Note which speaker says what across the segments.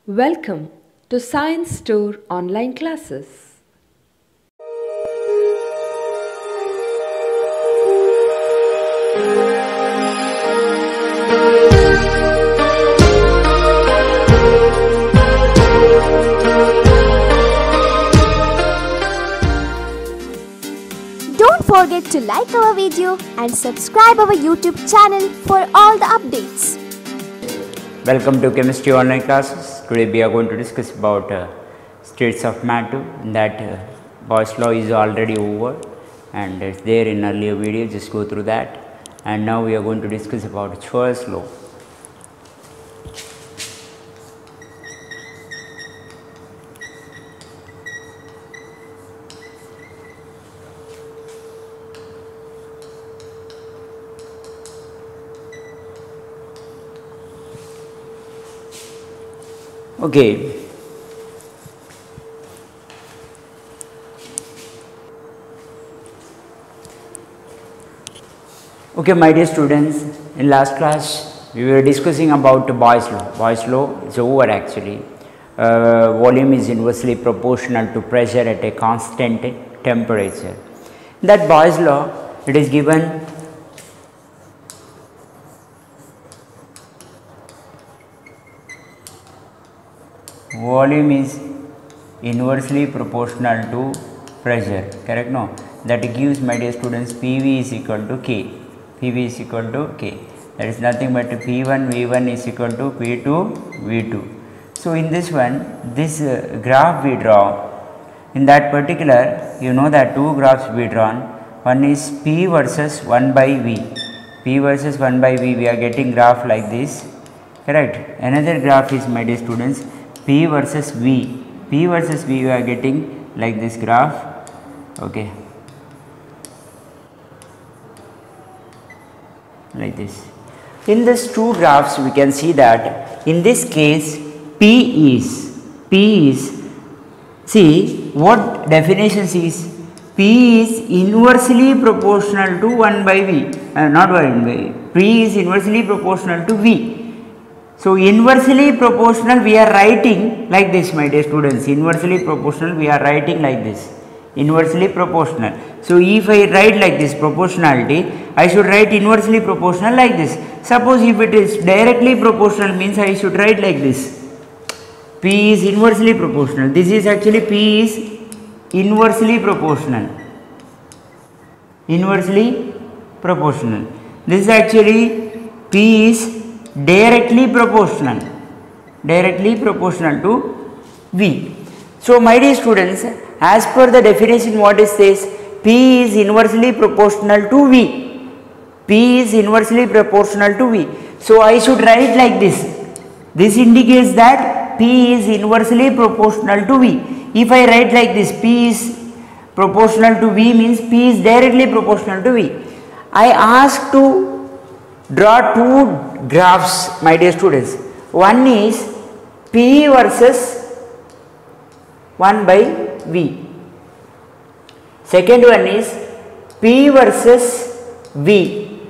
Speaker 1: Welcome to Science Store online classes.
Speaker 2: Don't forget to like our video and subscribe our YouTube channel for all the updates.
Speaker 3: Welcome to Chemistry online classes. Today we are going to discuss about states of matter. That Boyle's law is already over and it's there in earlier video, just go through that. And now we are going to discuss about Church's law. Okay. Okay, my dear students, in last class we were discussing about Boyle's law. Boyle's law is over actually. Volume is inversely proportional to pressure at a constant temperature. That Boyle's law, it is given volume is inversely proportional to pressure, correct? No, that gives, my dear students, PV is equal to K. PV is equal to K. That is nothing but P1 V1 is equal to P2 V2. So in this one, this graph we draw, in that particular, you know that two graphs we drawn. One is P versus 1 by V. P versus 1 by V, we are getting graph like this, correct? Another graph is, my dear students, P versus V. P versus V, we are getting like this graph, okay, like this. In these two graphs, we can see that in this case, P is, see what definition is, P is inversely proportional to 1 by V, not 1 by V, P is inversely proportional to V. So inversely proportional we are writing like this, my dear students, inversely proportional we are writing like this, inversely proportional. So if I write like this proportionality, I should write inversely proportional like this. Suppose if it is directly proportional, means I should write like this, P is inversely proportional. This is actually P is inversely proportional, inversely proportional. This is actually P is directly proportional to V. So my dear students, as per the definition, what it says, P is inversely proportional to V. P is inversely proportional to V. So I should write like this. This indicates that P is inversely proportional to V. If I write like this, P is proportional to V means P is directly proportional to V. I ask to draw two graphs, my dear students. One is P versus 1 by V. Second one is P versus V.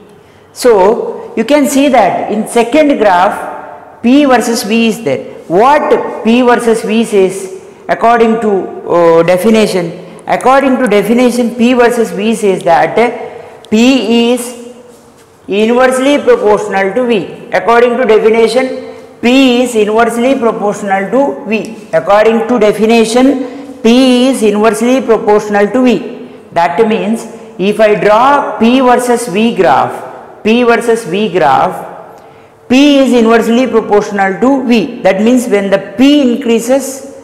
Speaker 3: So you can see that in second graph P versus V is there. What P versus V says according to definition? According to definition, P versus V says that P is inversely proportional to V. According to definition, P is inversely proportional to V. According to definition, P is inversely proportional to V. That means if I draw P versus V graph, P is inversely proportional to V. That means when the P increases,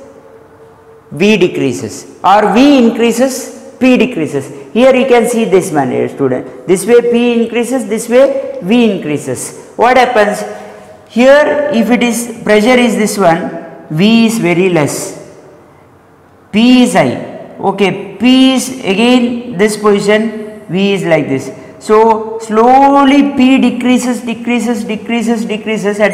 Speaker 3: V decreases, or V increases, P decreases. Here you can see this one, dear student. This way P increases, this way V increases. What happens? Here if it is pressure is this one, V is very less, P is high. Okay, P is again this position, V is like this. So slowly P decreases. At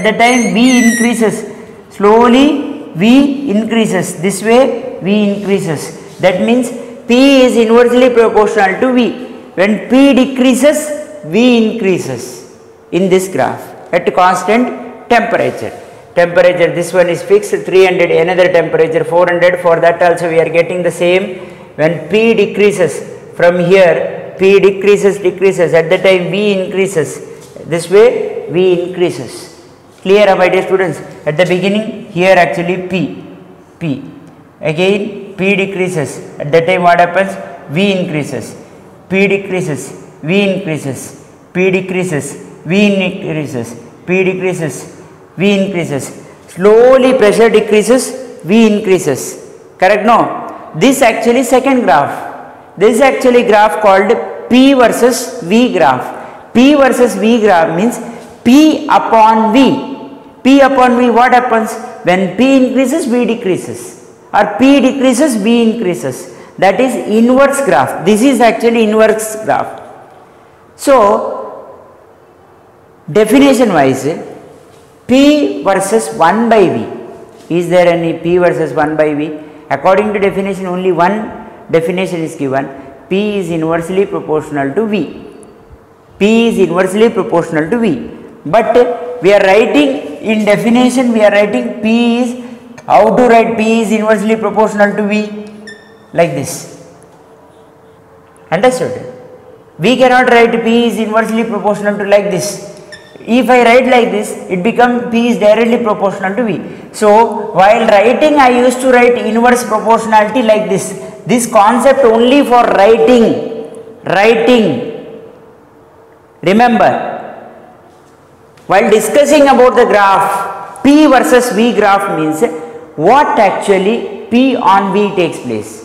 Speaker 3: the time V increases. Slowly V increases. This way V increases. That means P is inversely proportional to V. When P decreases, V increases in this graph at constant temperature. temperature, this one is fixed 300, another temperature 400, for that also we are getting the same. When P decreases from here, P decreases at the time V increases, this way V increases. Clear, my dear students? At the beginning here actually P, again P decreases, at that time what happens? V increases, P decreases, V increases, P decreases, V increases, P decreases, V increases. Slowly pressure decreases, V increases. Correct? No? This actually second graph. This is actually graph called P versus V graph. P versus V graph means P upon V. P upon V, what happens? When P increases, V decreases, or P decreases, V increases. That is inverse graph. This is actually inverse graph. So, definition wise, P versus 1 by V. Is there any P versus 1 by V? According to definition, only one definition is given. P is inversely proportional to V. P is inversely proportional to V. But we are writing in definition, we are writing P is, how to write P is inversely proportional to V? Like this. Understood? We cannot write P is inversely proportional to like this. If I write like this, it becomes P is directly proportional to V. So, while writing, I used to write inverse proportionality like this. This concept only for writing. Remember, while discussing about the graph, P versus V graph means what actually P on V takes place.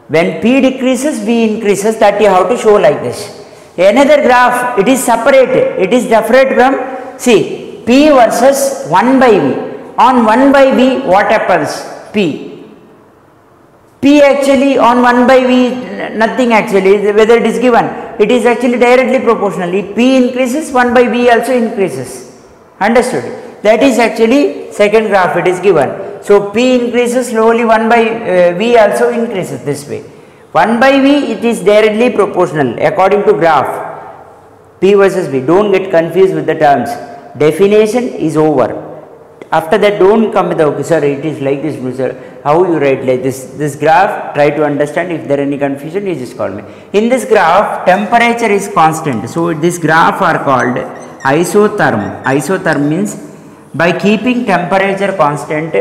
Speaker 3: When P decreases, V increases, that you have to show like this. Another graph, it is separate, it is separate from, see, P versus 1 by V. On 1 by V, what happens? P actually on 1 by V, nothing actually, whether it is given, it is actually directly proportional. If P increases, 1 by V also increases. Understood? That is actually second graph, it is given. So, P increases slowly, 1 by V also increases this way. 1 by V, it is directly proportional according to graph. P versus V. Don't get confused with the terms. Definition is over. After that, don't come with the, okay, sir, it is like this, sir. How you write like this? This graph, try to understand. If there is any confusion, you just call me. In this graph, temperature is constant. So, this graph are called isotherm. Isotherm means by keeping temperature constant,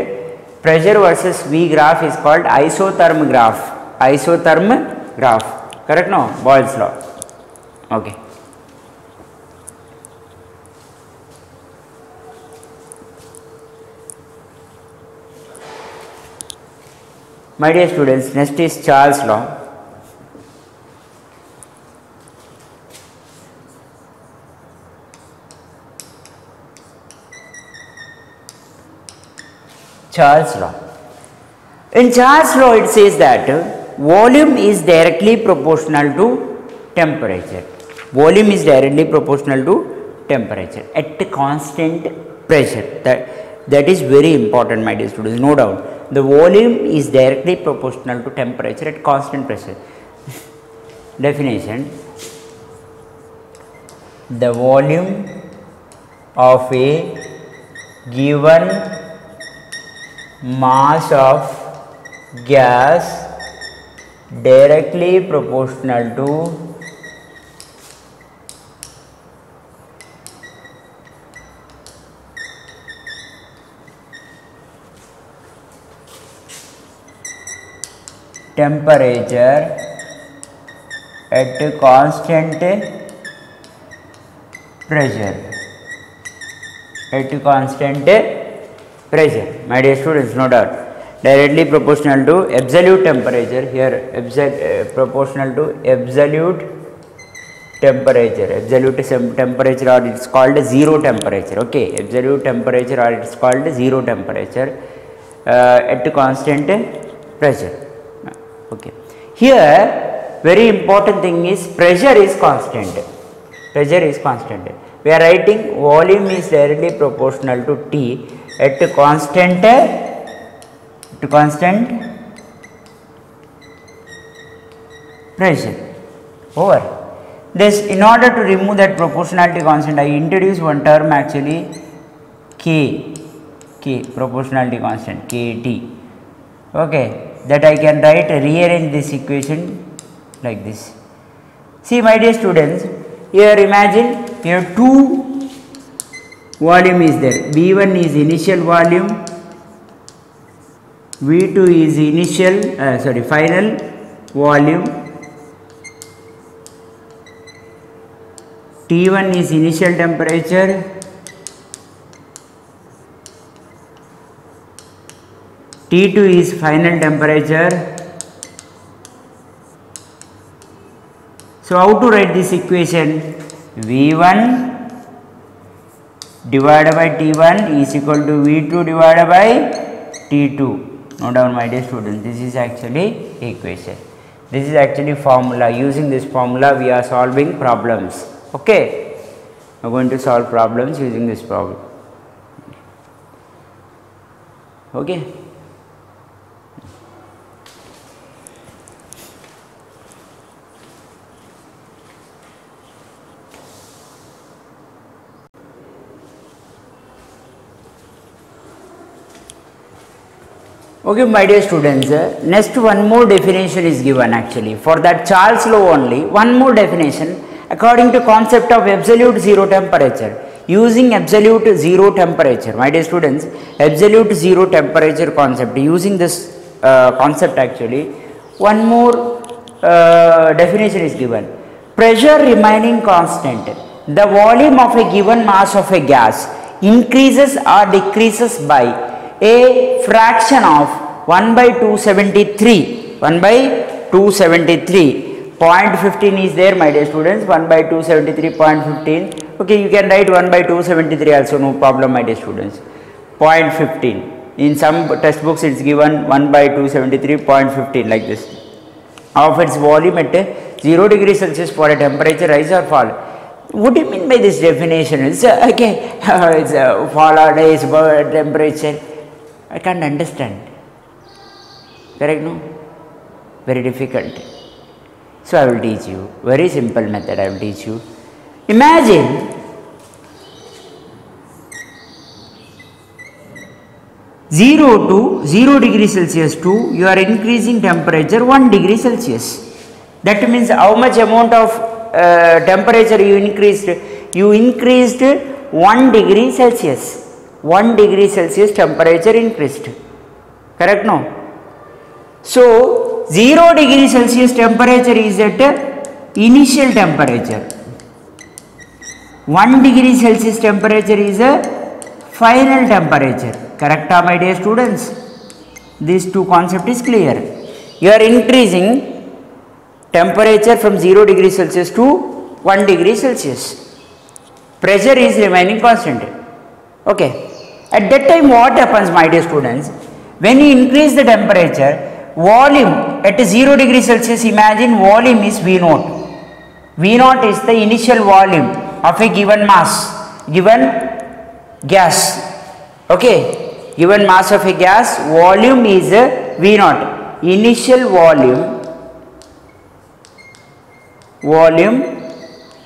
Speaker 3: pressure versus V graph is called isotherm graph. Isotherm graph. Correct? No? Boyle's law. Okay. My dear students, next is Charles' law. Charles' law. In Charles' law, it says that volume is directly proportional to temperature. Volume is directly proportional to temperature at constant pressure. That is very important, my dear students, no doubt. The volume is directly proportional to temperature at constant pressure. Definition: the volume of a given mass of gas directly proportional to temperature at constant pressure. My dear students, no doubt. Directly proportional to absolute temperature. Here, proportional to absolute temperature. Absolute temperature, or it is called zero temperature. Okay, absolute temperature, or it is called zero temperature at constant pressure. Okay. Here, very important thing is pressure is constant. We are writing volume is directly proportional to T at constant pressure. Over. This, in order to remove that proportionality constant, I introduce one term actually K. K, proportionality constant KT. Okay, that I can write, rearrange this equation like this. See my dear students, here imagine here two volume is there. V1 is initial volume, V2 is initial final volume, T1 is initial temperature, T2 is final temperature. So how to write this equation? V1 divided by T1 is equal to V2 divided by T2. Note down my dear students, this is actually equation. This is actually formula. Using this formula we are solving problems. Okay, we are going to solve problems using this problem. Okay. Okay, my dear students, next one more definition is given actually. For that Charles law only, one more definition according to concept of absolute zero temperature. Using absolute zero temperature, my dear students, absolute zero temperature concept, using this concept actually, one more definition is given. Pressure remaining constant, the volume of a given mass of a gas increases or decreases by a fraction of 1 by 273, 1 by 273, 0.15 is there my dear students, 1 by 273.15, okay, you can write 1 by 273 also, no problem my dear students, 0.15, in some textbooks it is given 1 by 273.15 like this, of its volume at 0 degree Celsius for a temperature rise or fall. What do you mean by this definition? It's okay, it's fall or rise temperature. I can't understand. Correct, no? Very difficult. So I will teach you. Very simple method I will teach you. Imagine zero degree Celsius to you are increasing temperature 1 degree Celsius. That means how much amount of temperature you increased? You increased 1 degree Celsius. 1 degree Celsius temperature increased. Correct, no? So 0 degree Celsius temperature is at initial temperature. 1 degree Celsius temperature is a final temperature. Correct, my dear students? These two concept is clear. You are increasing temperature from 0 degree Celsius to 1 degree Celsius. Pressure is remaining constant. Okay. At that time what happens my dear students? When you increase the temperature, volume at 0 degree Celsius, imagine volume is V0. V0 is the initial volume of a given mass, given gas. Okay, given mass of a gas, volume is V0. Initial volume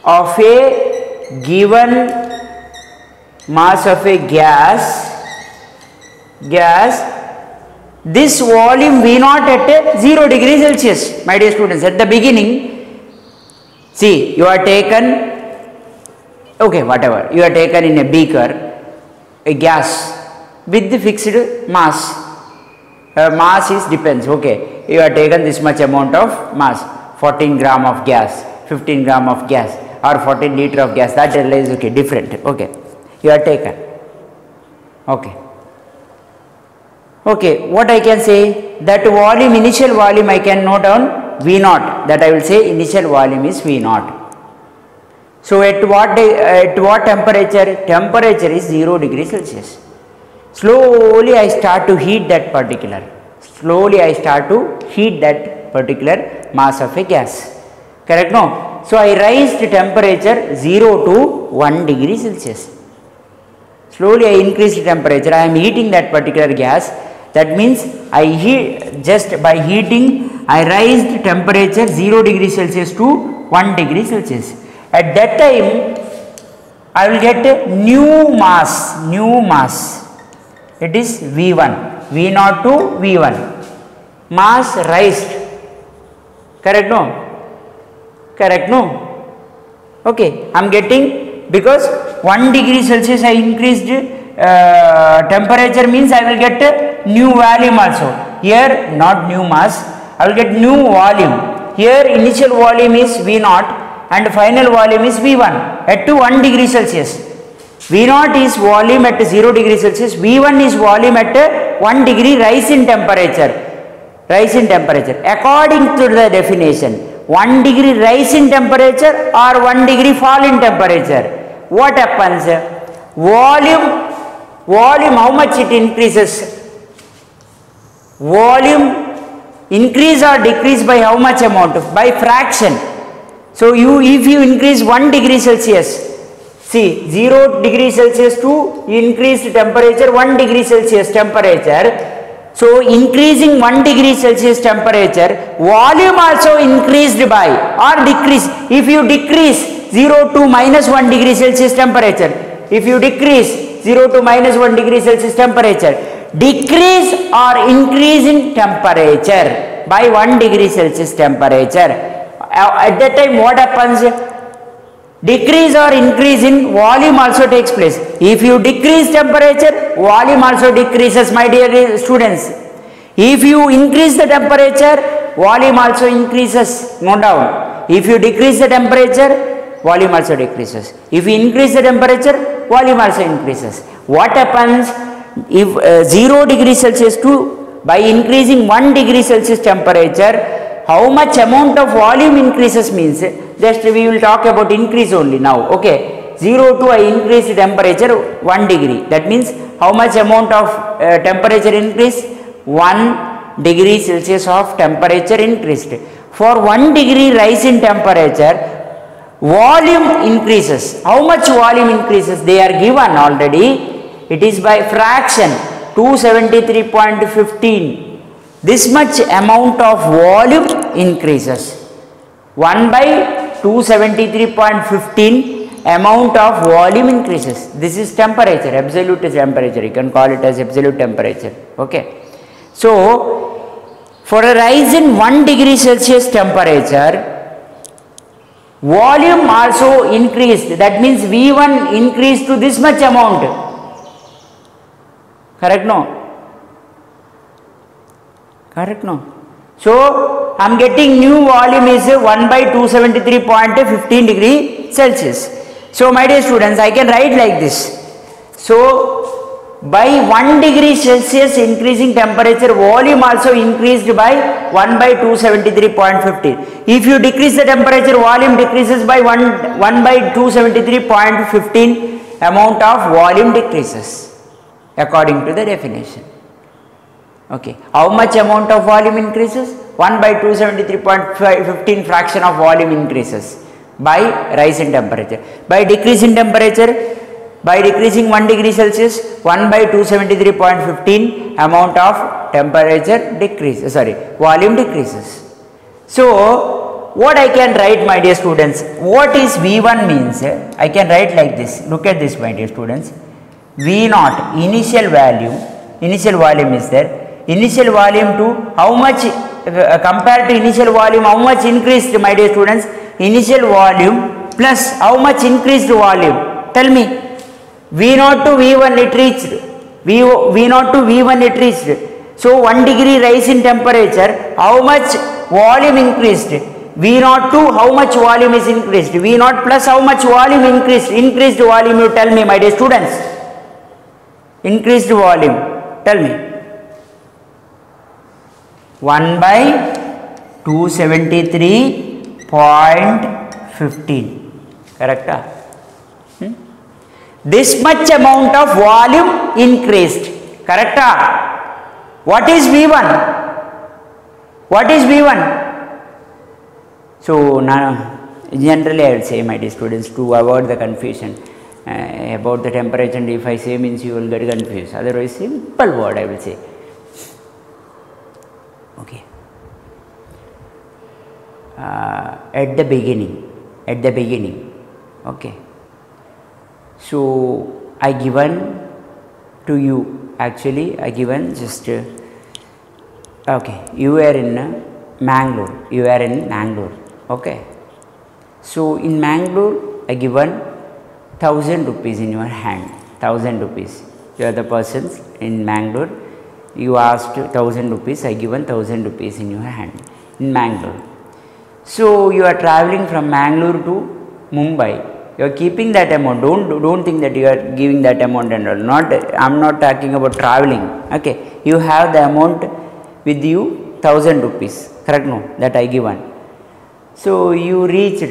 Speaker 3: of a given mass of a gas, this volume V0 at 0 degree Celsius, my dear students. At the beginning, see, you are taken, okay, whatever, you are taken in a beaker, a gas with the fixed mass. Mass is depends, okay, you are taken this much amount of mass, 14 gram of gas, 15 gram of gas, or 14 liter of gas, that is okay, different, okay. You are taken. Okay. Okay, what I can say? That volume, initial volume I can note down V0. That I will say initial volume is V0. So at what temperature? Temperature is 0 degree Celsius. Slowly I start to heat that particular. Slowly I start to heat that particular mass of a gas. Correct, no? So I raise the temperature 0 to 1 degree Celsius. Slowly I increase the temperature, I am heating that particular gas. That means I heat, just by heating I raise the temperature 0 degree Celsius to 1 degree Celsius. At that time I will get a new mass. it is V1, V0 to V1. Mass raised, correct no? Correct no? Okay, I am getting, because 1 degree Celsius I increased temperature means I will get a new volume also. Here not new mass, I will get new volume. Here initial volume is V0 and final volume is V1 at 1 degree Celsius. V0 is volume at 0 degree Celsius, V1 is volume at 1 degree rise in temperature. Rise in temperature. According to the definition, 1 degree rise in temperature or 1 degree fall in temperature. What happens? Volume, how much it increases? Volume increase or decrease by how much amount? By fraction. So if you increase 1 degree Celsius, see 0 degree Celsius to increased temperature 1 degree Celsius temperature. So increasing 1 degree Celsius temperature, volume also increased by or decrease. If you decrease 0 to minus 1 degree Celsius temperature, if you decrease 0 to minus 1 degree Celsius temperature, decrease or increase in temperature by 1 degree Celsius temperature. At that time what happens? Decrease or increase in volume also takes place. If you decrease temperature, volume also decreases, my dear students. If you increase the temperature, volume also increases, no doubt. If you decrease the temperature, volume also decreases. If you increase the temperature, volume also increases. What happens if 0 degree Celsius to, by increasing 1 degree Celsius temperature, how much amount of volume increases means, just we will talk about increase only now, okay. 0 to I increase temperature 1 degree, that means how much amount of temperature increase? 1 degree Celsius of temperature increased. For 1 degree rise in temperature, volume increases. How much volume increases? They are given already. It is by fraction 273.15. This much amount of volume increases. 1 by 273.15 amount of volume increases. This is temperature, absolute temperature. You can call it as absolute temperature. Okay. So, for a rise in 1 degree Celsius temperature, volume also increased. That means V1 increased to this much amount. Correct no? Correct no? So, I am getting new volume is 1 by 273.15 degree Celsius. So, my dear students, I can write like this. So, by 1 degree Celsius increasing temperature, volume also increased by 1 by 273.15. If you decrease the temperature, volume decreases by 1 by 273.15 amount of volume decreases according to the definition. Okay. How much amount of volume increases? 1 by 273.15 fraction of volume increases by rise in temperature. By decrease in temperature, by decreasing 1 degree Celsius, 1 by 273.15 amount of temperature decreases, volume decreases. So, what I can write, my dear students, what is V1 means? I can write like this. Look at this, my dear students. V0, initial volume is there. Initial volume to how much compared to initial volume, how much increased, my dear students? Initial volume plus how much increased volume? Tell me. V0 to V1 it reached. V0 to V1 it reached. So 1 degree rise in temperature, how much volume increased? V0 to how much volume is increased? V0 plus how much volume increased? Increased volume, you tell me, my dear students. Increased volume, tell me. 1 by 273.15. Correct? This much amount of volume increased. Correct? What is V1? What is V1? So, now generally I will say, my dear students, to avoid the confusion about the temperature, and if I say means you will get confused. Otherwise, simple word I will say. Okay. At the beginning, okay. So, I given to you actually I given just okay, you are in Mangalore, you are in Mangalore, okay. So in Mangalore I given 1000 rupees in your hand, 1000 rupees. You are the persons in Mangalore, you asked 1000 rupees, I given 1000 rupees in your hand in Mangalore. So you are traveling from Mangalore to Mumbai. You are keeping that amount. Don't think that you are giving that amount and all. Not, I am not talking about traveling. Okay, you have the amount with you, 1000 rupees. Correct? No, that I given. So you reached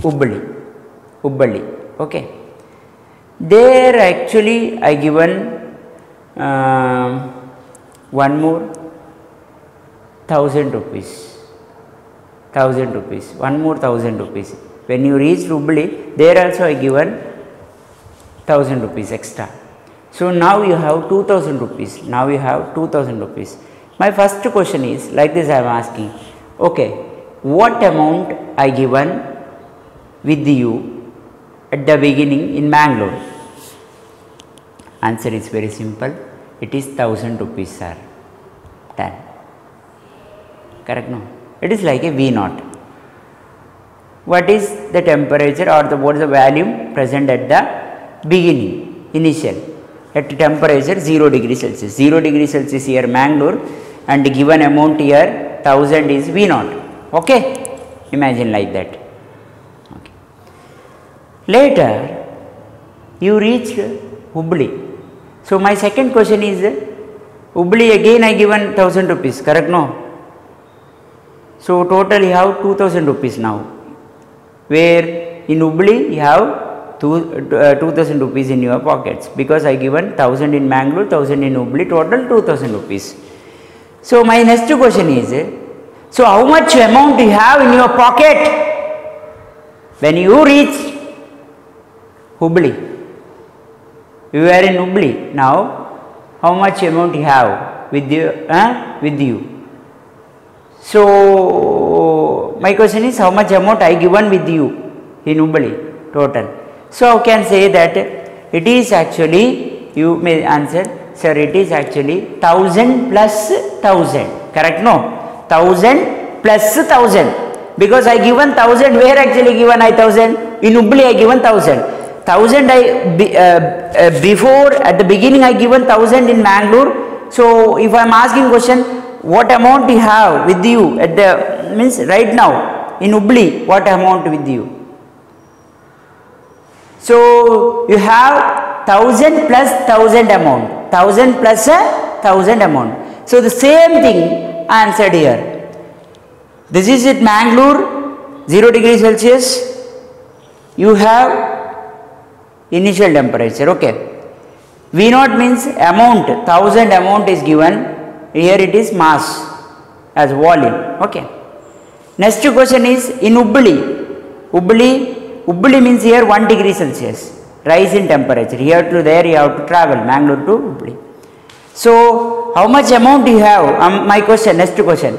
Speaker 3: Hubballi. Okay. There actually I given one more 1000 rupees. 1000 rupees, one more 1000 rupees. When you reach Hubballi, there also I given 1000 rupees extra. So now you have 2000 rupees. Now you have 2000 rupees. My first question is like this, I am asking, okay, what amount I given with you at the beginning in Mangalore? Answer is very simple. It is 1000 rupees, sir. Done. Correct? No? It is like a V naught. What is the temperature or what is the volume present at the beginning, initial, at temperature 0 degree Celsius. 0 degree Celsius here Mangalore and given amount here 1000 is V naught. Okay? Imagine like that. Okay. Later you reached Hubballi. So my second question is Hubballi again I given 1000 rupees. Correct? No? So total you have 2000 rupees now, where in Hubballi you have 2000 rupees in your pockets, because I given 1000 in Mangalore, 1000 in Hubballi, total 2000 rupees. So my next question is, so how much amount you have in your pocket when you reach Hubballi? You are in Hubballi now, how much amount you have with you? So my question is, how much amount I given with you in Hubballi total? So I can say that it is actually, you may answer, sir, it is actually 1000 plus 1000. Correct? No, 1000 plus 1000, because I given 1000. Where actually given I 1000? In Hubballi I given 1000. 1000 I before, at the beginning I given 1000 in Mangalore. So if I am asking question, what amount you have with you at the, means right now in Hubballi, what amount with you? So you have 1000 plus 1000 amount, 1000 plus 1000 amount. So the same thing answered here. This is at Mangalore, 0 degree Celsius. You have initial temperature. Okay. V naught means amount, 1000 amount is given. Here it is mass as volume. Okay. Next question is in Hubballi. Hubballi means here 1 degree Celsius rise in temperature. Here to there you have to travel, Mangalore to Hubballi. So how much amount you have? My question, next question.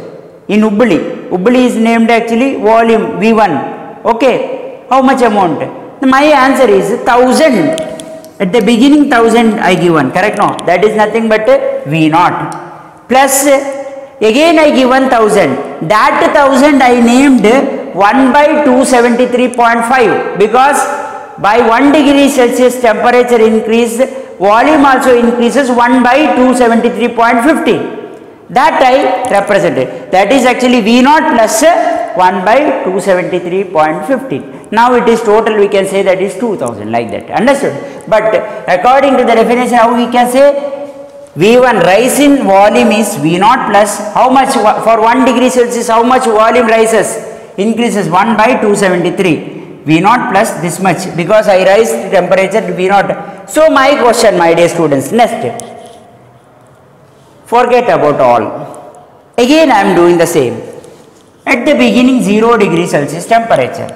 Speaker 3: In Hubballi is named actually volume V1. Okay. How much amount? My answer is 1000. At the beginning 1000 I given. Correct? No. That is nothing but V naught. Plus again I given 1000. That 1000 I named 1 by 273.5, because by 1 degree Celsius temperature increase, volume also increases 1 by 273.50. That I represented. That is actually V naught plus 1 by 273.15. Now it is total, we can say that is 2000, like that. Understood? But according to the definition, how we can say V1 rise in volume is V naught plus how much for 1 degree Celsius, how much volume rises? Increases 1 by 273. V naught plus this much, because I rise the temperature to V naught. So my question, my dear students, next. Forget about all. Again I am doing the same. At the beginning 0 degree Celsius temperature.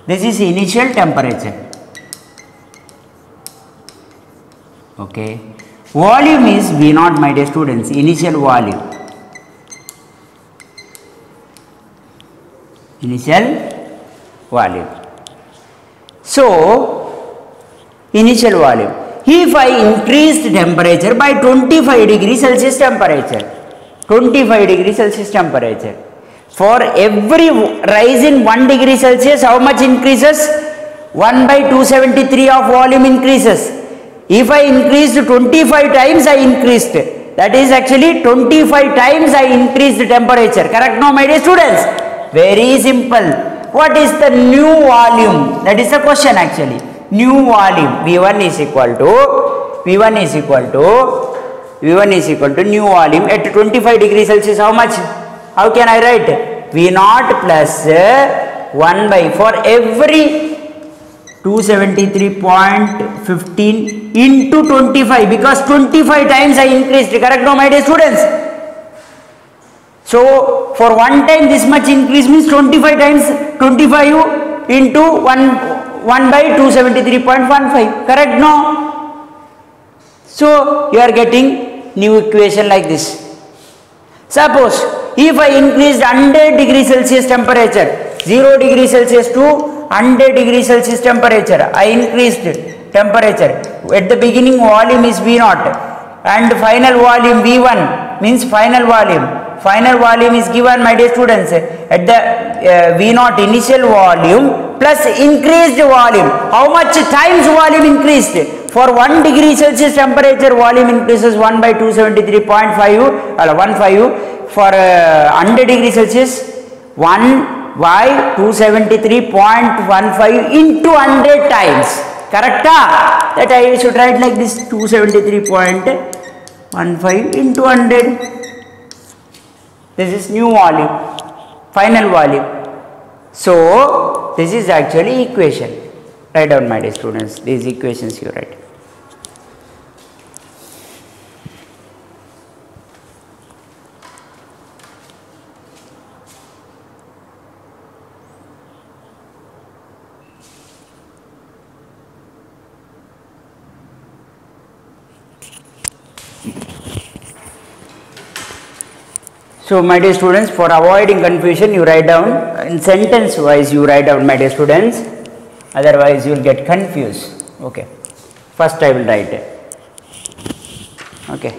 Speaker 3: This is initial temperature. Okay. Volume is V naught, my dear students, initial volume. Initial volume. So initial volume. If I increased temperature by 25 degrees Celsius temperature, 25 degrees Celsius temperature, for every rise in 1 degree Celsius, how much increases? 1 by 273 of volume increases. If I increased 25 times, I increased. That is actually 25 times I increased the temperature. Correct now, my dear students? Very simple. What is the new volume? That is the question actually. New volume V1 is equal to new volume at 25 degrees Celsius. How much? How can I write? V0 plus 1 by, for every 273.15 into 25, because 25 times I increased. Correct now, my dear students? So for one time this much increase means 25 times 25 into 1 by 273.15. Correct no? So you are getting new equation like this. Suppose if I increased 100 degrees Celsius temperature, 0 degree Celsius to 100 degree Celsius temperature, I increased temperature. At the beginning volume is V0 and final volume V1 means final volume. Final volume is given, my dear students, at the V0 initial volume plus increased volume. How much times volume increased? For 1 degree Celsius temperature, volume increases 1 by 273.15. For 100 degree Celsius, 1 by 273.15 into 100 times. Correct? That I should write like this, 273.15 into 100. This is new volume, final volume. So this is actually equation. Write down, my dear students, these equations you write. So my dear students, for avoiding confusion, you write down in sentence wise, you write down, my dear students, otherwise you will get confused. Okay, first I will write it. Okay,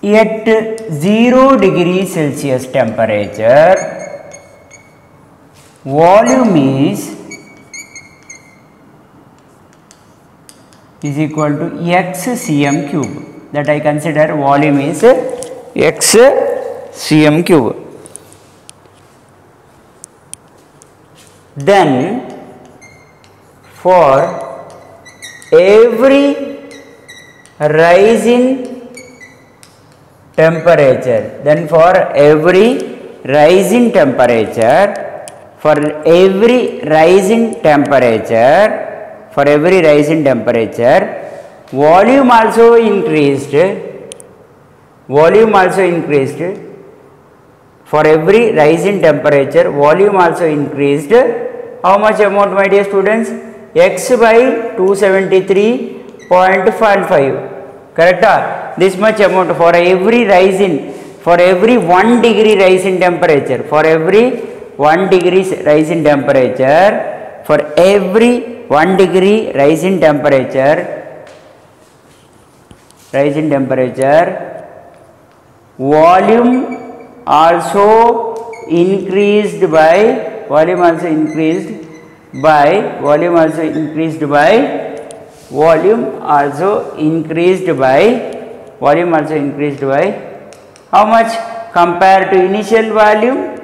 Speaker 3: at 0 degree Celsius temperature, volume is equal to x cm cube. That I consider volume is x cm cube. Then for every rise in temperature, volume also increased. For every rise in temperature, volume also increased. How much amount, my dear students? X by 273.15. Correct? This much amount for every 1 degree rise in temperature. For every 1 degree rise in temperature, volume also increased by volume also increased by how much compared to initial volume?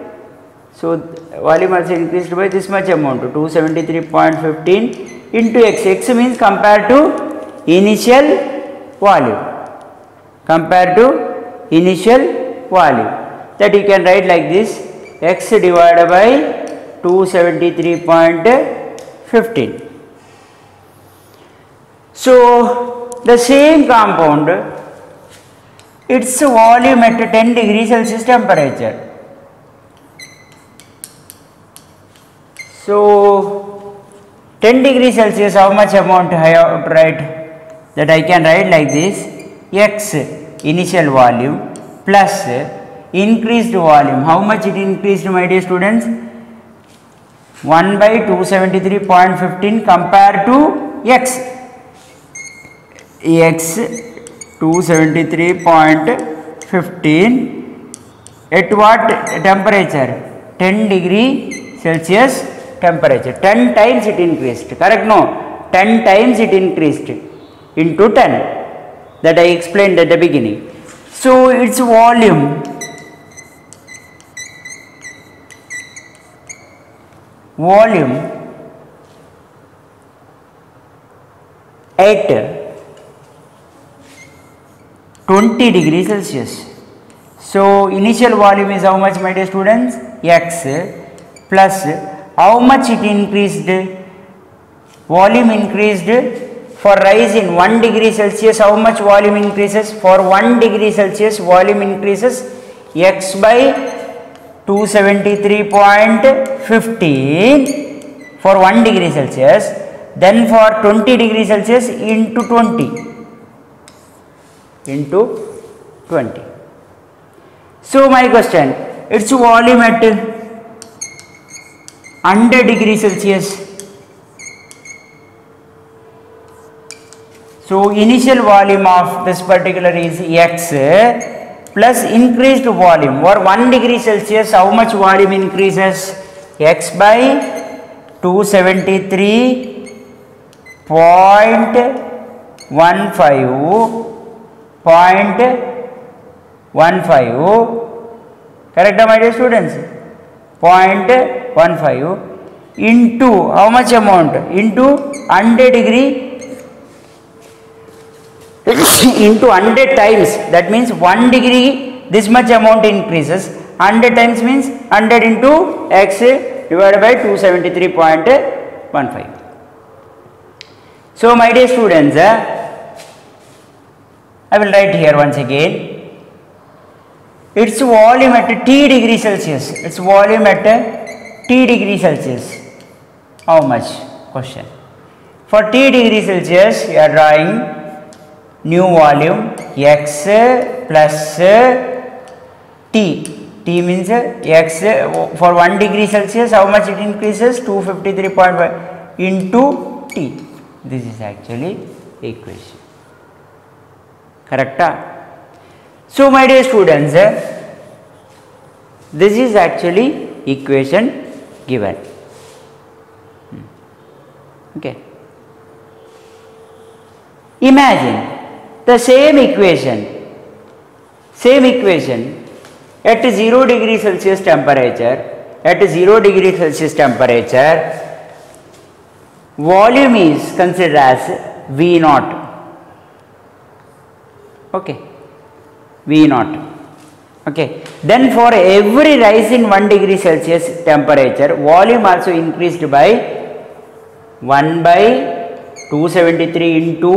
Speaker 3: So volume also increased by this much amount, 273.15 into x. X means compared to initial volume, that you can write like this, x divided by 273.15. So the same compound, its volume at 10 degrees Celsius temperature. So 10 degrees Celsius, how much amount I have to write? That I can write like this, x initial volume plus increased volume. How much it increased, my dear students? 1 by 273.15 compared to x. X 273.15 at what temperature? 10 degree Celsius temperature. 10 times it increased. Correct? No. 10 times it increased into 10. That I explained at the beginning. So its volume at 20 degrees Celsius. So initial volume is how much, my dear students? X plus how much it increased? Volume increased for rise in 1 degree Celsius. How much volume increases? For 1 degree Celsius volume increases x by 273.15 for 1 degree Celsius. Then for 20 degree Celsius into 20 into 20. So my question, its volume at 100 degree Celsius. So initial volume of this particular is x plus increased volume. For 1 degree Celsius, how much volume increases? X by 273.15. Correct, my dear students? 0.15 into how much amount? Into 100 degree into 100 times. That means 1 degree this much amount increases. 100 times means 100 into x divided by 273.15. So my dear students, I will write here once again. Its volume at T degree Celsius. Its volume at T degree Celsius. How much? Question. For T degree Celsius, you are drawing new volume x plus T. T means x for 1 degree Celsius. How much it increases? 253.5 into T. This is actually equation. Correct? So my dear students, this is actually equation given. Okay. Imagine the same equation at 0 degree Celsius temperature. At 0 degree Celsius temperature, volume is considered as V naught. Okay. V naught. Okay. Then for every rise in 1 degree Celsius temperature, volume also increased by 1 by 273 into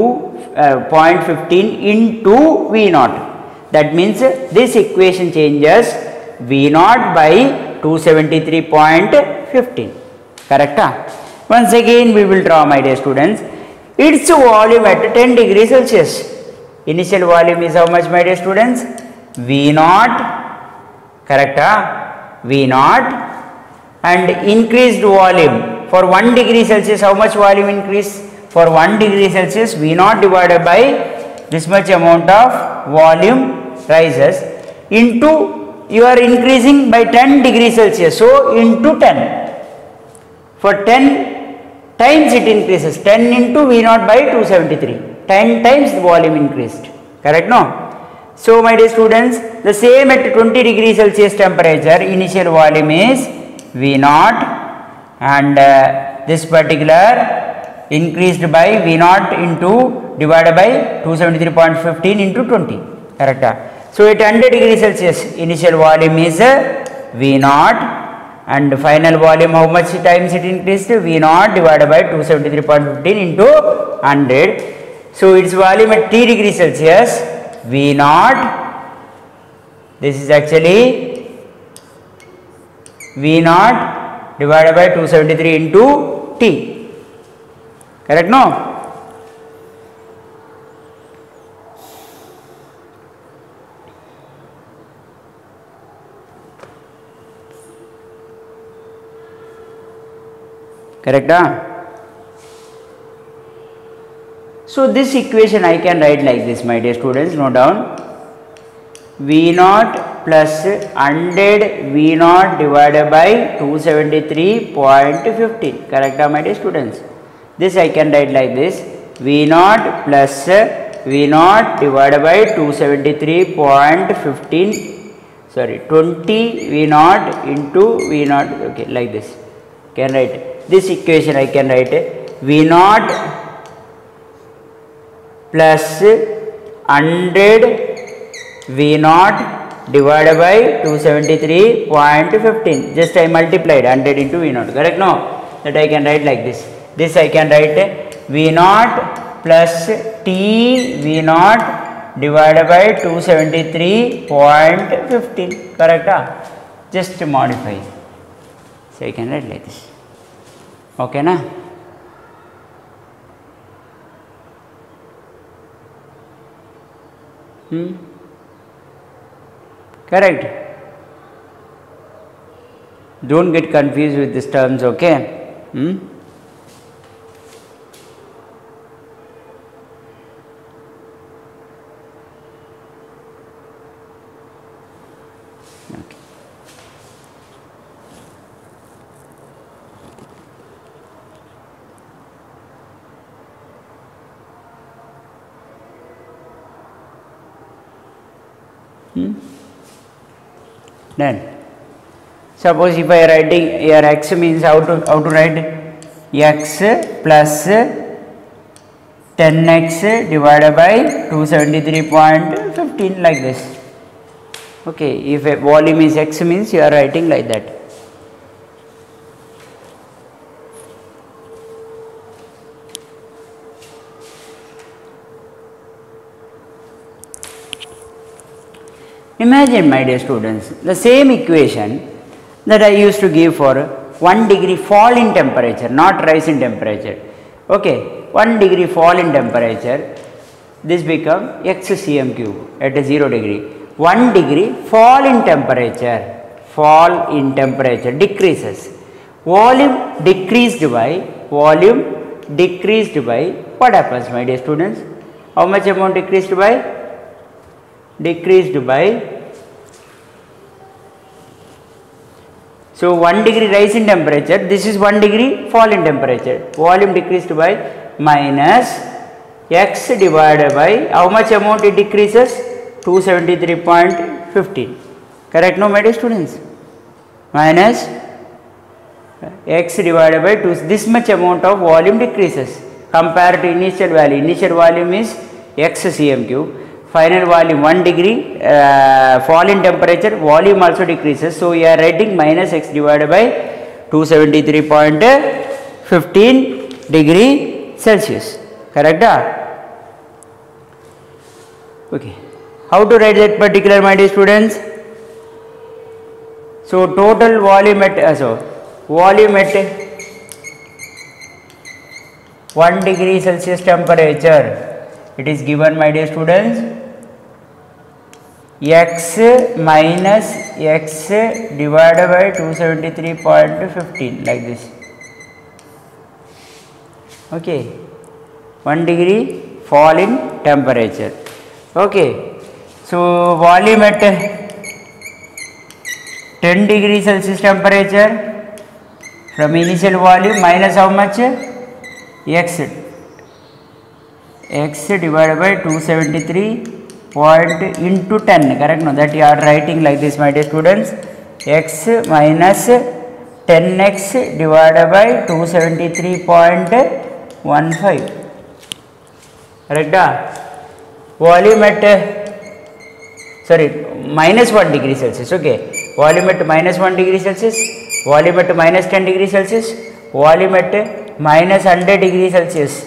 Speaker 3: 0.15 into V naught. That means this equation changes V naught by 273.15. Correct? Once again we will draw, my dear students. Its volume at 10 degrees Celsius. Initial volume is how much, my dear students? V naught. Correct? V naught. And increased volume. For 1 degree Celsius, how much volume increase? For 1 degree Celsius, V naught divided by this much amount of volume rises into, you are increasing by 10 degrees Celsius. So into 10. For 10 times it increases. 10 into V naught by 273. 10 times the volume increased. Correct? No? So my dear students, the same at 20 degrees Celsius temperature, initial volume is V naught, and this particular increased by V naught into divided by 273.15 into 20. Correct? So at 100 degrees Celsius, initial volume is V naught, and final volume how much times it increased? V naught divided by 273.15 into 100. So its volume at T degree Celsius, V naught, this is actually V naught divided by 273 into T. Correct? No? correct? So this equation I can write like this, my dear students, note down. V naught plus 100 V naught divided by 273.15, correct, my dear students? This I can write like this, V naught plus V naught divided by 273.15, sorry, 20 V naught into V naught, okay, like this. Can write this equation, I can write V naught plus 100 V naught divided by 273.15, just I multiplied 100 into V naught, correct? No, that I can write like this. This I can write V naught plus T V naught divided by 273.15, correct? Just modify. So I can write like this. Okay, na? Correct. Don't get confused with these terms, okay? Then suppose if I writing here x means how to write x plus 10x divided by 273.15, like this. Okay, if a volume is x means you are writing like that. Imagine, my dear students, the same equation that I used to give for 1 degree fall in temperature, not rise in temperature. Okay, 1 degree fall in temperature, this become x cm cube at a 0 degree. 1 degree fall in temperature decreases. Volume decreased by, what happens, my dear students? How much amount decreased by? Decreased by, so 1 degree rise in temperature, this is 1 degree fall in temperature, volume decreased by minus x divided by, how much amount it decreases? 273.15, correct, no, my dear students? Minus x divided by 2, this much amount of volume decreases compared to initial value. Initial volume is x cm cube. Final volume 1 degree fall in temperature, volume also decreases. So, we are writing minus x divided by 273.15 degree Celsius, correct? Okay. How to write that particular, my dear students? So, total volume at, volume at 1 degree Celsius temperature, it is given, my dear students, x minus x divided by 273.15, like this. Okay, 1 degree fall in temperature. Okay, so volume at 10 degree Celsius temperature, from initial volume minus how much? X divided by 273 into 10, correct? No, that you are writing like this, my dear students, x minus 10x divided by 273.15, correct? Volume at, minus 1 degree Celsius, okay, volume at minus 1 degree Celsius, volume at minus 10 degree Celsius, volume at minus 100 degree Celsius,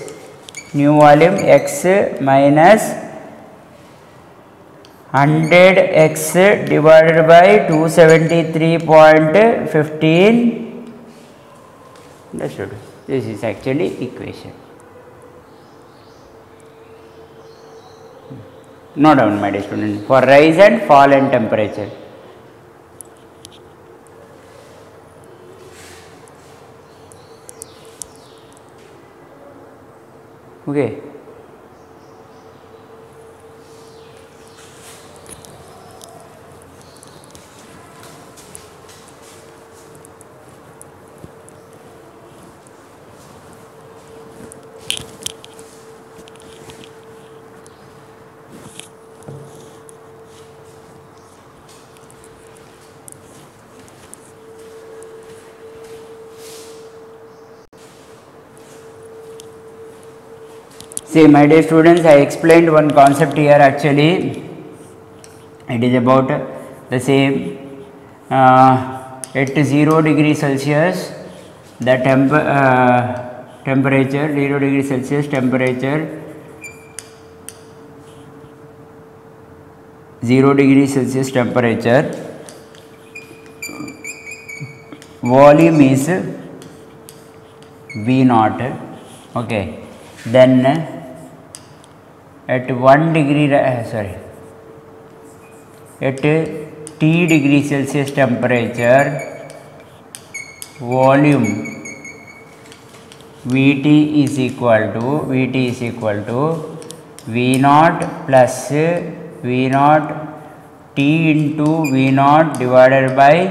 Speaker 3: new volume x minus 100x divided by 273.15, understood? This is actually equation. Note down, my dear student, for rise and fall in temperature. Okay. See, my dear students, I explained one concept here. Actually, it is about the same at 0 degree Celsius, the temperature 0 degree Celsius temperature, 0 degree Celsius temperature, volume is V naught. Okay, then at 1 degree at T degree Celsius temperature, volume Vt is equal to V naught plus V naught T into V naught divided by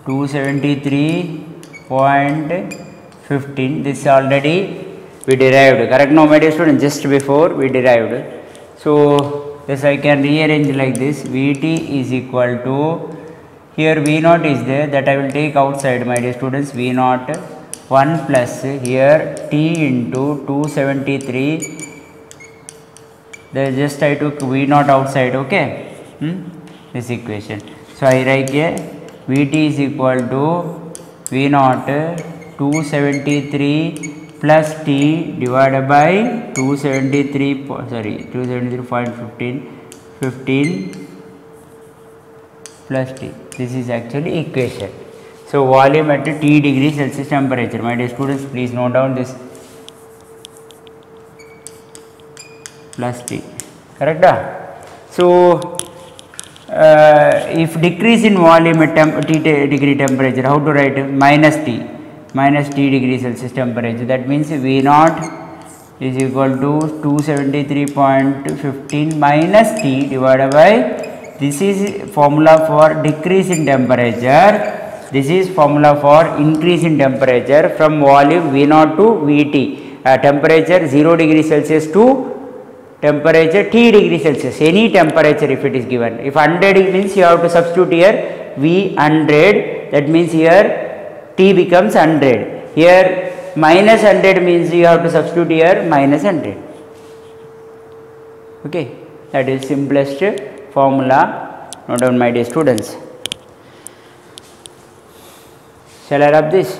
Speaker 3: 273.15. This already we derived, correct? No, my dear student, just before we derived. So this I can rearrange like this. Vt is equal to, here V naught is there, that I will take outside, my dear students. V naught 1 plus here T into 273. There just I took V naught outside. Okay, this equation. So I write here Vt is equal to V naught 273 plus T divided by 273.15 plus T. This is actually equation. So volume at T degree Celsius temperature. My dear students, please note down this plus T. Correct? So if decrease in volume at T degree temperature, how to write? Minus T degree Celsius temperature. That means V naught is equal to 273.15 minus T divided by, this is formula for decrease in temperature, this is formula for increase in temperature from volume V naught to Vt, temperature 0 degree Celsius to temperature T degree Celsius, any temperature if it is given. If 100 means you have to substitute here V 100, that means here T becomes 100. Here minus 100 means you have to substitute here minus 100. Okay, that is simplest formula. Note down, my dear students. Shall I rub this?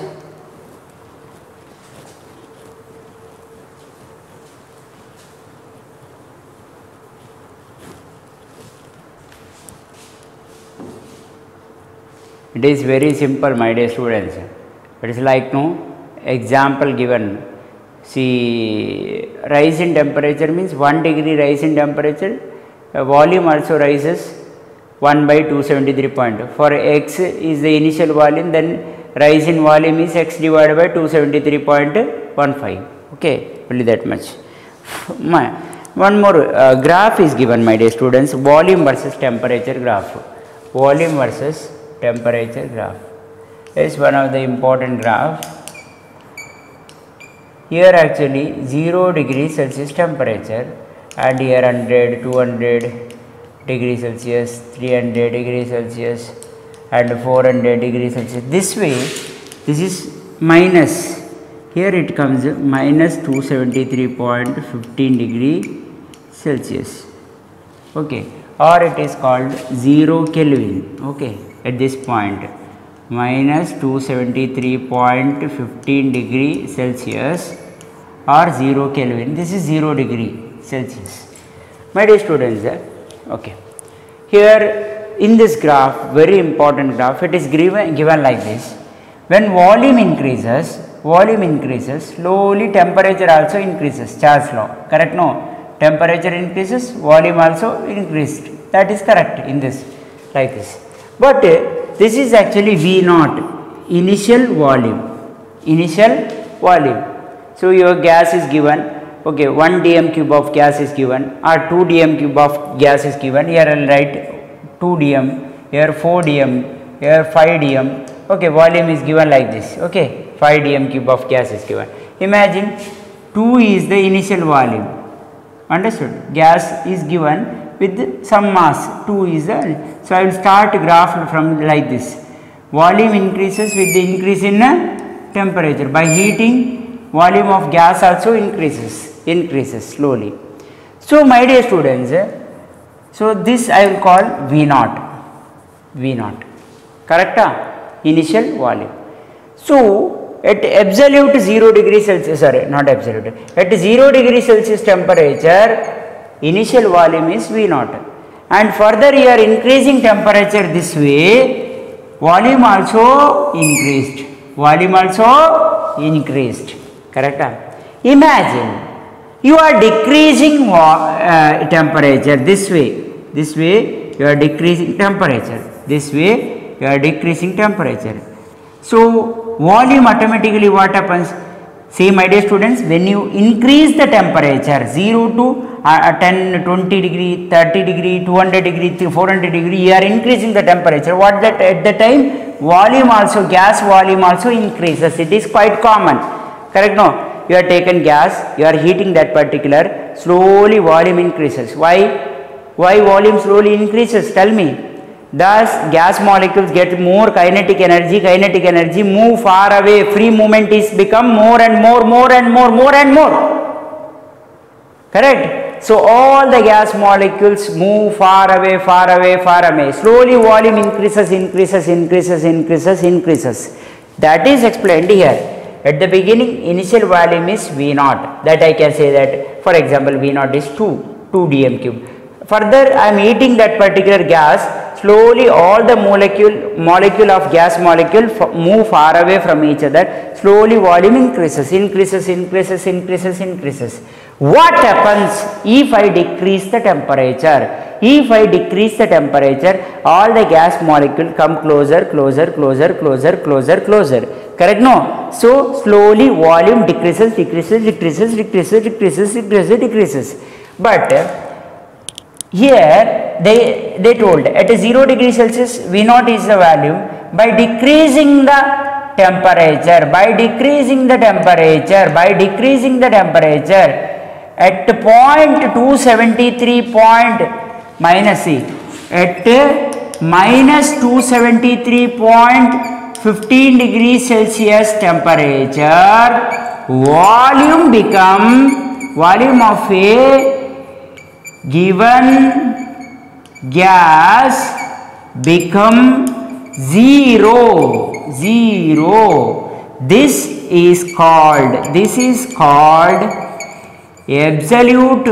Speaker 3: It is very simple, my dear students. It is like no example given. See, rise in temperature means 1 degree rise in temperature, volume also rises 1 by 273. For x is the initial volume, then rise in volume is x divided by 273.15. Okay, only that much. One more graph is given, my dear students. Volume versus temperature graph. Volume versus temperature graph is one of the important graph. Here actually 0 degree Celsius temperature, and here 100, 200 degree Celsius, 300 degree Celsius and 400 degree Celsius. This way, this is minus, here it comes minus 273.15 degree Celsius. Okay, or it is called 0 Kelvin. Okay, at this point minus 273.15 degree Celsius or 0 Kelvin. This is 0 degree Celsius. My dear students, okay, here in this graph, very important graph, it is given like this. When volume increases, slowly temperature also increases. Charles law, correct? No, temperature increases, volume also increased. That is correct in this, like this. But this is actually V naught, initial volume. So your gas is given Okay, 1 dm cube of gas is given or 2 dm cube of gas is given. Here I will write 2 dm, here 4 dm, here 5 dm. Okay, volume is given like this. Okay, 5 dm cube of gas is given. Imagine 2 is the initial volume. Understood? Gas is given with some mass. 2 is the, so I will start graph from like this. Volume increases with the increase in temperature. By heating, volume of gas also increases slowly. So my dear students, so this I will call V naught, correct? Initial volume. So at absolute 0 degree Celsius, sorry, not absolute, at 0 degree Celsius temperature, initial volume is V naught, and further you are increasing temperature this way, volume also increased, correct? Imagine you are decreasing temperature this way you are decreasing temperature, so volume automatically what happens? See my dear students, when you increase the temperature 0 to 10, 20 degree, 30 degree, 200 degree, 400 degree, you are increasing the temperature. What that at the time? Volume also, gas volume also increases. It is quite common. Correct? No? You are taken gas, you are heating that particular, slowly volume increases. Why volume slowly increases? Tell me. Thus gas molecules get more kinetic energy move far away, free movement is become more and more. Correct? So all the gas molecules move far away, slowly volume increases. That is explained here. At the beginning, initial volume is V naught, that I can say that, for example, V naught is 2 dm cube. Further I am heating that particular gas, slowly all the molecule of gas molecule move far away from each other, slowly volume increases. What happens if I decrease the temperature? All the gas molecule come closer. Correct? No? So slowly volume decreases. But here they told at 0 degree Celsius V naught is the value. By decreasing the temperature, at point 273 point minus C, at minus 273.15 degrees Celsius temperature, volume of a given gas become zero. This is called absolute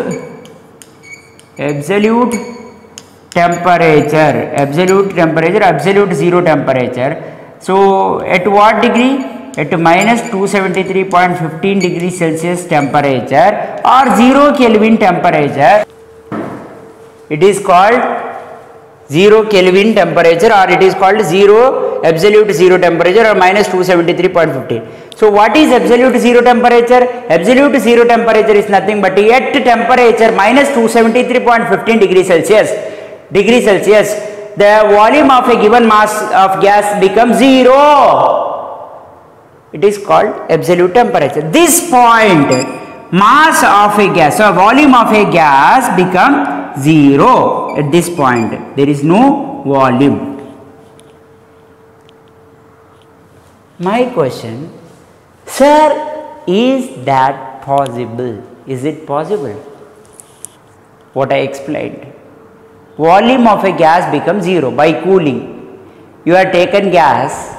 Speaker 3: temperature, absolute zero temperature. So at what degree? At minus 273.15 degrees Celsius temperature or 0 Kelvin temperature. It is called 0 Kelvin temperature, or it is called absolute zero temperature, or minus 273.15. So what is absolute zero temperature? Absolute zero temperature is nothing but at temperature minus 273.15 degrees Celsius, the volume of a given mass of gas becomes zero. It is called absolute temperature. This point, mass of a gas, so volume of a gas become zero. At this point there is no volume. My question, sir, is that possible? Is it possible? What I explained. Volume of a gas becomes zero by cooling. You have taken gas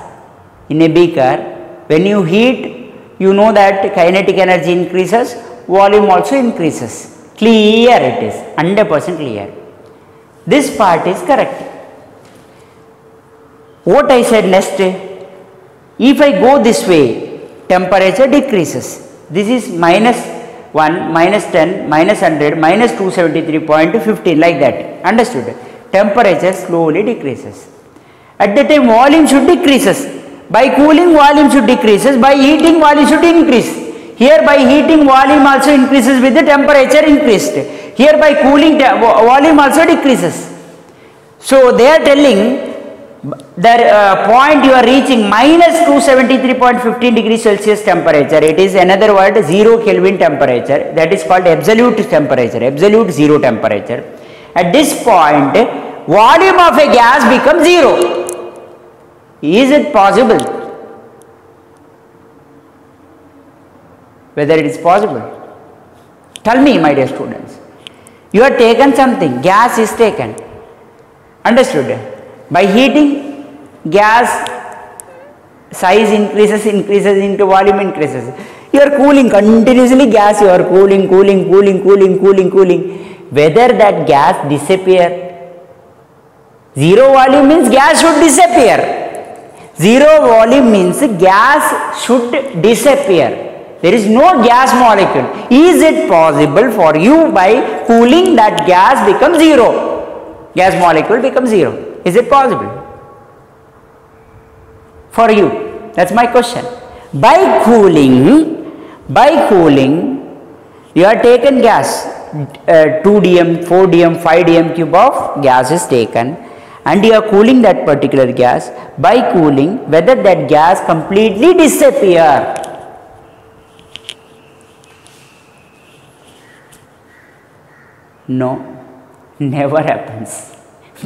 Speaker 3: in a beaker. When you heat, you know that kinetic energy increases, volume also increases. Clear it is, 100% clear. This part is correct. What I said next, if I go this way, temperature decreases. This is minus 1, minus 10, minus 100, minus 273.15, like that. Understood? Temperature slowly decreases. At that time, volume should decreases. By cooling, volume should decreases. By heating, volume should increase. Here by heating, volume also increases with the temperature increased. Here by cooling, volume also decreases. So they are telling the point you are reaching minus 273.15 degrees Celsius temperature. It is another word 0 Kelvin temperature. That is called absolute temperature, absolute zero temperature. At this point, volume of a gas becomes 0. Is it possible? Whether it is possible? Tell me, my dear students. You have taken something, gas is taken. Understood? By heating, gas size increases into volume increases. You are cooling continuously gas, you are cooling. Whether that gas disappear? Zero volume means gas should disappear. Zero volume means gas should disappear. There is no gas molecule. Is it possible for you by cooling that gas becomes zero? Gas molecule becomes zero. Is it possible? For you. That's my question. By cooling, you have taken gas. 2 dm, 4 dm, 5 dm cube of gas is taken. And you are cooling that particular gas. By cooling, whether that gas completely disappear? No, never happens.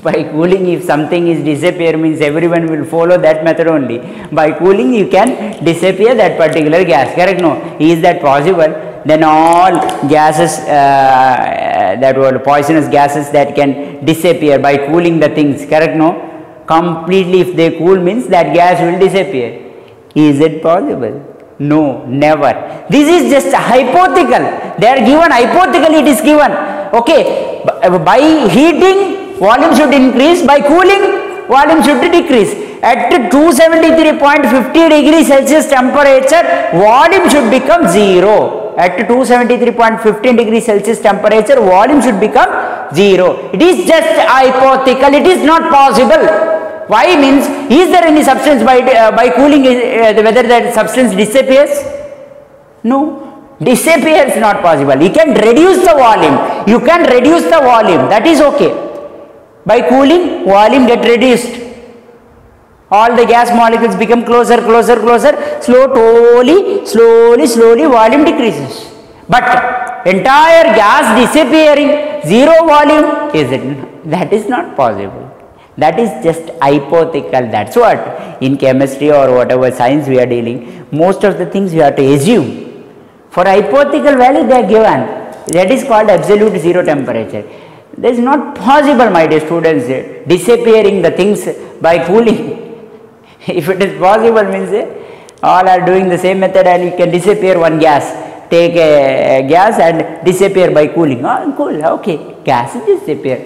Speaker 3: By cooling, if something is disappear means everyone will follow that method only. By cooling, you can disappear that particular gas. Correct? No. Is that possible? Then all gases, that were poisonous gases that can disappear by cooling the things. Correct? No. Completely, if they cool means that gas will disappear. Is it possible? No, never. This is just hypothetical. They are given hypothetically. It is given. Okay. By heating, volume should increase. By cooling, volume should decrease. At 273.50 degrees Celsius temperature, volume should become 0. At 273.15 degrees Celsius temperature, volume should become 0. It is just hypothetical. It is not possible. Why means, is there any substance by cooling, whether that substance disappears? No. Disappear is not possible. You can reduce the volume. You can reduce the volume. That is okay. By cooling, volume get reduced. All the gas molecules become closer. Slowly, volume decreases. But entire gas disappearing, zero volume, that is not possible. That is just hypothetical. That's what in chemistry or whatever science we are dealing, most of the things we have to assume. For hypothetical value they are given. That is called absolute zero temperature. That is not possible, my dear students, disappearing the things by cooling. If it is possible means all are doing the same method and you can disappear one gas. Take a gas and disappear by cooling. Oh, cool, okay, gas disappear.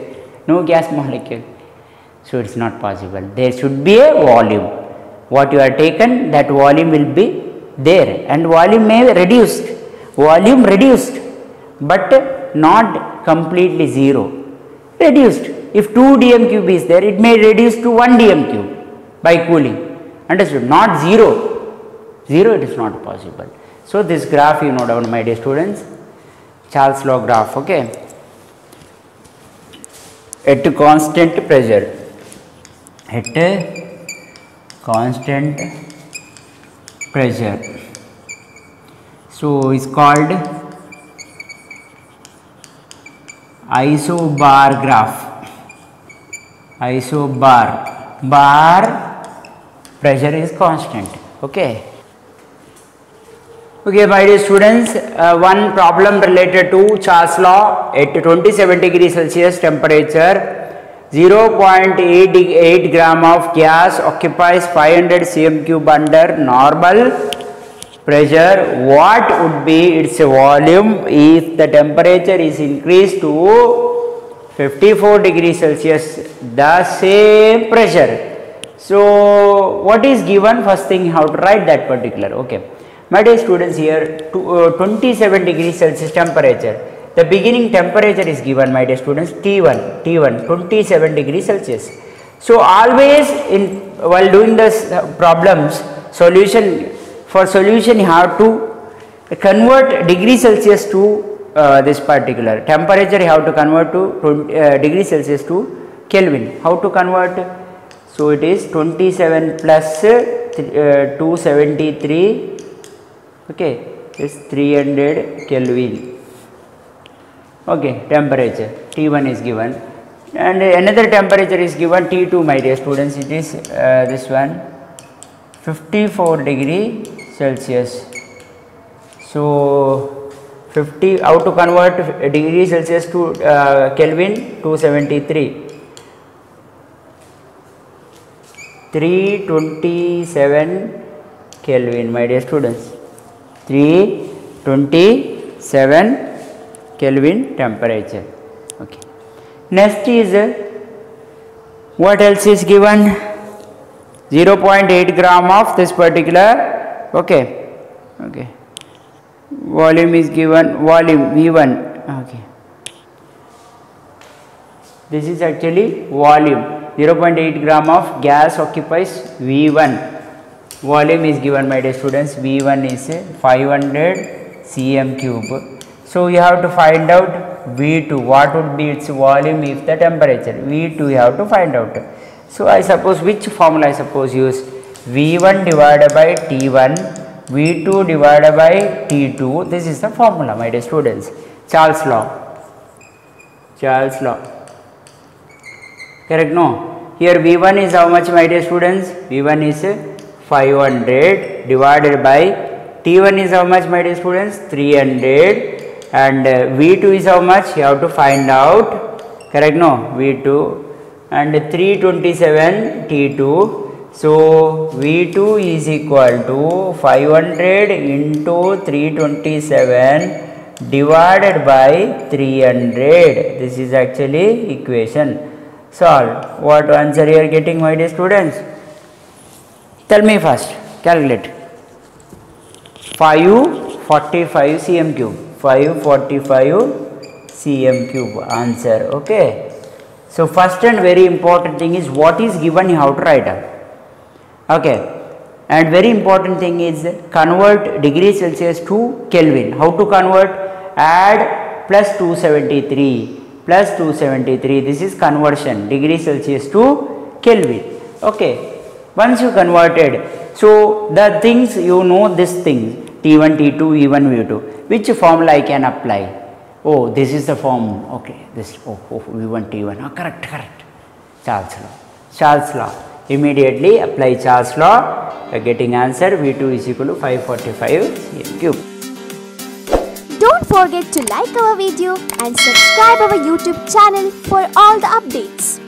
Speaker 3: No gas molecule. So it is not possible. There should be a volume. What you are taken, that volume will be there, and volume may be reduced. Volume reduced, but not completely zero. Reduced. If 2 dm cube is there, it may reduce to 1 dm cube by cooling. Understood? Not zero. Zero, it is not possible. So this graph you know down, my dear students. Charles law graph. Okay. At constant pressure. At constant pressure. So it's called isobar graph. Isobar. Bar pressure is constant. Okay. Okay, my dear students, one problem related to Charles law. At 27 degrees Celsius temperature, 0.88 gram of gas occupies 500 cm cube under normal pressure. What would be its volume if the temperature is increased to 54 degrees Celsius, the same pressure? So what is given? First thing, how to write that particular. Okay, my dear students, here 27 degrees Celsius temperature. The beginning temperature is given, my dear students, T1 27 degrees Celsius. So always while doing this problems, for solution you have to convert degree Celsius to this particular temperature. You have to convert to degree Celsius to Kelvin. How to convert? So it is 27 plus 273, okay, is 300 Kelvin. Okay, temperature T1 is given, and another temperature is given T2, my dear students. It is this one, 54 degree Celsius. So 50, how to convert degree Celsius to Kelvin? 273. 327 Kelvin, my dear students. 327 Kelvin temperature. Okay. Next is what else is given? 0.8 gram of this particular. Okay. Okay. Volume is given. Volume V1. Okay. This is actually volume. 0.8 gram of gas occupies V1. Volume is given, my dear students. V1 is 500 cm cube. So you have to find out V2. What would be its volume if the temperature? V2 you have to find out. So I suppose which formula I suppose use? V1 divided by T1, V2 divided by T2. This is the formula, my dear students. Charles law. Charles law. Correct? No. Here V1 is how much, my dear students? V1 is 500 divided by T1 is how much, my dear students? 300, and V2 is how much? You have to find out. Correct? No. V2 and 327 T2. So V2 is equal to 500 into 327 divided by 300. This is actually equation. Solve. What answer you are getting, my dear students? Tell me first. Calculate. 545 cm cube. 545 cm cube answer. Okay. So first and very important thing is what is given you have to write down. Okay. And very important thing is convert degree Celsius to Kelvin. How to convert? Add plus 273. Plus 273, this is conversion, degree Celsius to Kelvin. Okay, once you converted, so the things you know, these things T1, T2, E1, V2, which formula I can apply? Oh, this is the form. Okay, this V1, T1. Oh, correct. Charles law. Charles law. Immediately apply Charles law. Getting answer V2 is equal to 545 cm cube.
Speaker 2: Don't forget to like our video and subscribe our YouTube channel for all the updates.